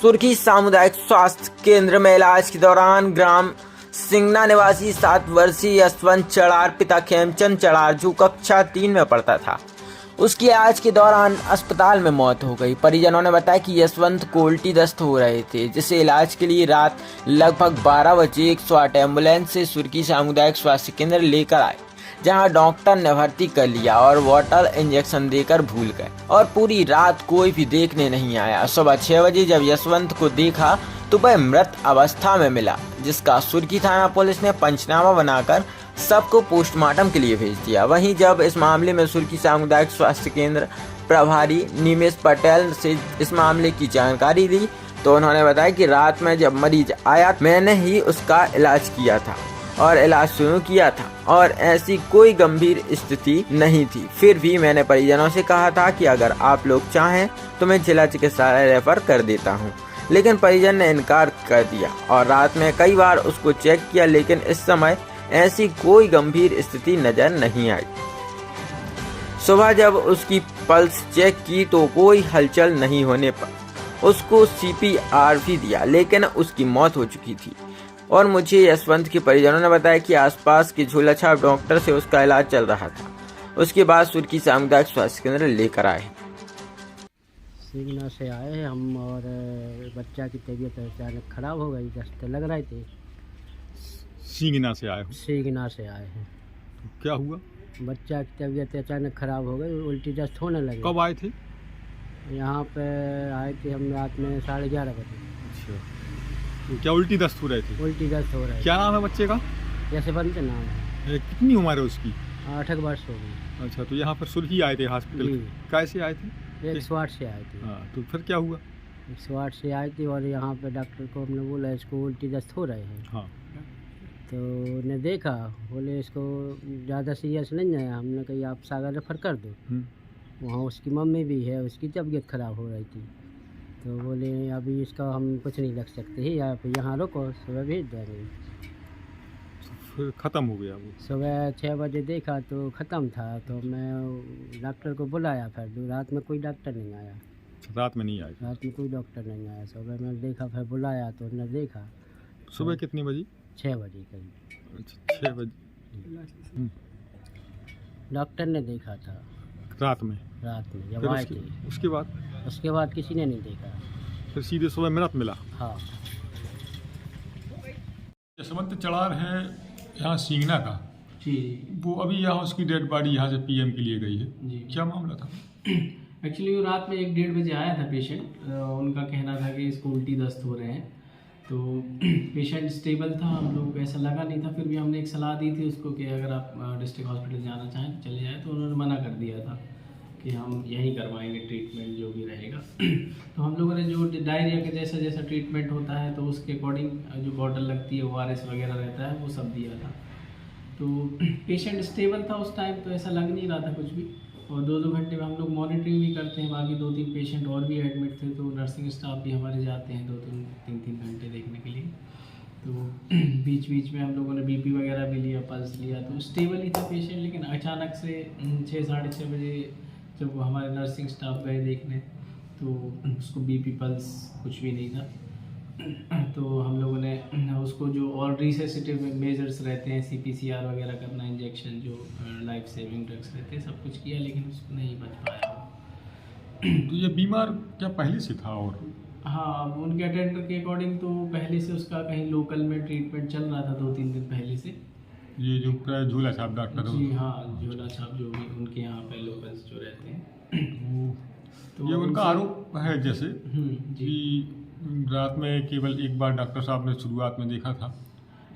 सुर्खी सामुदायिक स्वास्थ्य केंद्र में इलाज के दौरान ग्राम सिंगना निवासी 7 वर्षीय यशवंत चड़ार पिता खेमचंद चड़ार जो कक्षा 3 में पढ़ता था, उसकी इलाज के दौरान अस्पताल में मौत हो गई। परिजनों ने बताया कि यशवंत को उल्टी दस्त हो रहे थे, जिसे इलाज के लिए रात लगभग 12 बजे 108 एम्बुलेंस से सुर्खी सामुदायिक स्वास्थ्य केंद्र लेकर आए, जहां डॉक्टर ने भर्ती कर लिया और वाटर इंजेक्शन देकर भूल गए और पूरी रात कोई भी देखने नहीं आया। सुबह 6 बजे जब यशवंत को देखा तो वह मृत अवस्था में मिला, जिसका सुर्खी थाना पुलिस ने पंचनामा बनाकर सबको पोस्टमार्टम के लिए भेज दिया। वहीं जब इस मामले में सुर्खी सामुदायिक स्वास्थ्य केंद्र प्रभारी निमेश पटेल से इस मामले की जानकारी दी तो उन्होंने बताया कि रात में जब मरीज आया मैंने ही उसका इलाज किया था और इलाज शुरू किया था और ऐसी कोई गंभीर स्थिति नहीं थी। फिर भी मैंने परिजनों से कहा था कि अगर आप लोग चाहें तो मैं जिला चिकित्सालय रेफर कर देता हूं, लेकिन परिजन ने इनकार कर दिया और रात में कई बार उसको चेक किया, लेकिन इस समय ऐसी कोई गंभीर स्थिति नजर नहीं आई। सुबह जब उसकी पल्स चेक की तो कोई हलचल नहीं होने पर उसको CPR भी दिया, लेकिन उसकी मौत हो चुकी थी। और मुझे यशवंत के परिजनों ने बताया कि आसपास के झोला छाप डॉक्टर से उसका इलाज चल रहा था। उसके बाद सुर्खी सामुदायिक स्वास्थ्य केंद्र लेकर आए। सिंगना से आए हैं हम और बच्चा की तबीयत अचानक खराब हो गई, दस्त लग रहे थे। सिंगना से आए हो? सिंगना से आए हैं। क्या हुआ? बच्चा की तबीयत अचानक खराब हो गई, उल्टी दस्त होने लगी। कब आए थे? यहाँ पे आए थे हम रात में 11:30 बजे। अच्छा, क्या उल्टी दस्त हो रहे थे? उल्टी दस्त हो रहा है। क्या नाम है बच्चे का? यशवंत नाम है। कितनी उम्र है उसकी? 8 वर्ष हो गई। अच्छा, तो यहाँ पर सुर्खी आए थे हॉस्पिटल? कैसे आए थे? 108 से आए थे। हाँ, तो फिर क्या हुआ? 108 से आए थे और यहाँ पे डॉक्टर को हमने बोला इसको उल्टी दस्त हो रहे हैं। हाँ, तो उन्हें देखा, बोले इसको ज़्यादा सीरियस नहीं है, हमने कही आप सागर रेफर कर दो। वहाँ उसकी मम्मी भी है, उसकी तबीयत ख़राब हो रही थी, तो बोले अभी इसका हम कुछ नहीं लग सकते ही, आप यहाँ रुको, सुबह भेज देंगे। फिर ख़त्म हो गया वो? सुबह 6 बजे देखा तो ख़त्म था, तो मैं डॉक्टर को बुलाया, फिर रात में कोई डॉक्टर नहीं आया। रात में नहीं आए? रात में कोई डॉक्टर नहीं आया। सुबह मैं देखा, फिर बुलाया तो उन्होंने देखा। सुबह कितने बजे? 6 बजे करीब। अच्छा, 6 बजे डॉक्टर ने देखा था रात में? रात में जब फिर आए थे। उसके बाद किसी ने नहीं देखा। फिर सीधे सुबह मृत मिला? हाँ। यशवंत चड़ार है यहाँ सिंगना का जी। वो अभी यहाँ उसकी डेड बॉडी यहाँ से PM के लिए गई है जी। क्या मामला था? एक्चुअली वो रात में 1-1:30 बजे आया था पेशेंट। उनका कहना था कि इसको उल्टी दस्त हो रहे हैं, तो पेशेंट स्टेबल था, हम लोग ऐसा लगा नहीं था। फिर भी हमने एक सलाह दी थी उसको कि अगर आप डिस्ट्रिक्ट हॉस्पिटल जाना चाहें तो चले जाएँ, तो उन्होंने मना कर दिया था कि हम यहीं करवाएंगे ट्रीटमेंट जो भी रहेगा। तो हम लोगों ने जो डायरिया के जैसा जैसा ट्रीटमेंट होता है तो उसके अकॉर्डिंग जो बॉटल लगती है ORS वगैरह रहता है वो सब दिया था। तो पेशेंट स्टेबल था उस टाइम, तो ऐसा लग नहीं रहा था कुछ भी। और 2-2 घंटे में हम लोग मॉनिटरिंग भी करते हैं। बाकी 2-3 पेशेंट और भी एडमिट थे, तो नर्सिंग स्टाफ भी हमारे जाते हैं 2-3 घंटे देखने के लिए। तो बीच बीच में हम लोगों ने BP वगैरह भी लिया, पल्स लिया, तो स्टेबल ही था पेशेंट। लेकिन अचानक से 6-6:30 बजे जब हमारे नर्सिंग स्टाफ गए देखने तो उसको BP पल्स कुछ भी नहीं था। तो हम लोगों ने उसको जो और रिसेसिटिव मेजर्स रहते हैं, CPCR वगैरह करना, इंजेक्शन जो लाइफ सेविंग ड्रग्स रहते हैं, सब कुछ किया, लेकिन उसको नहीं बच पाया। तो ये बीमार क्या पहले से था? और हाँ, उनके अटेंडर के अकॉर्डिंग तो पहले से उसका कहीं लोकल में ट्रीटमेंट चल रहा था 2-3 दिन पहले से। ये जो झूला छाप डॉक्टर जी हाँ, झोला छाप जो भी उनके यहाँ पे लोकल्स जो रहते हैं। तो ये उनका आरोप है जैसे जी। कि रात में केवल एक बार डॉक्टर साहब ने शुरुआत में देखा था,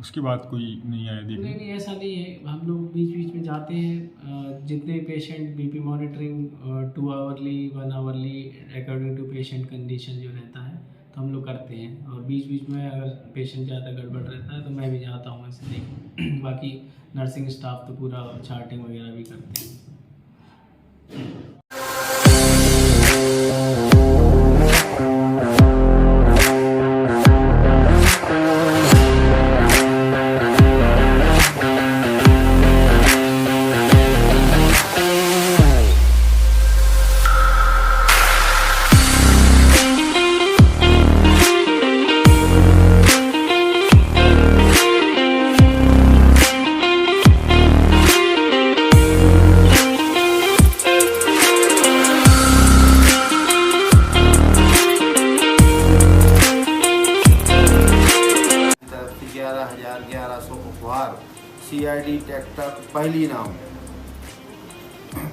उसके बाद कोई नहीं आया देखने? नहीं, ऐसा नहीं है। हम लोग बीच बीच में जाते हैं, जितने patient BP monitoring 2 hourly 1 hourly according to patient condition जो रहता है तो हम लोग करते हैं। और बीच बीच में अगर पेशेंट ज़्यादा गड़बड़ रहता है तो मैं भी जाता हूँ ऐसे देखने। बाकी नर्सिंग स्टाफ तो पूरा चार्टिंग वगैरह भी करते हैं। बैटरी ट्रैक्टर पहली नाव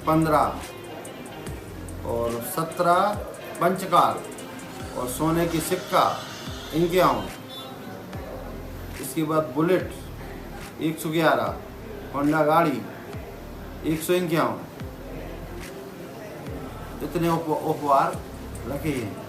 15 और 17 पंचकाल और सोने की सिक्का 51। इसके बाद बुलेट 111, होंडा गाड़ी 151। इतने उपहार रखे हैं।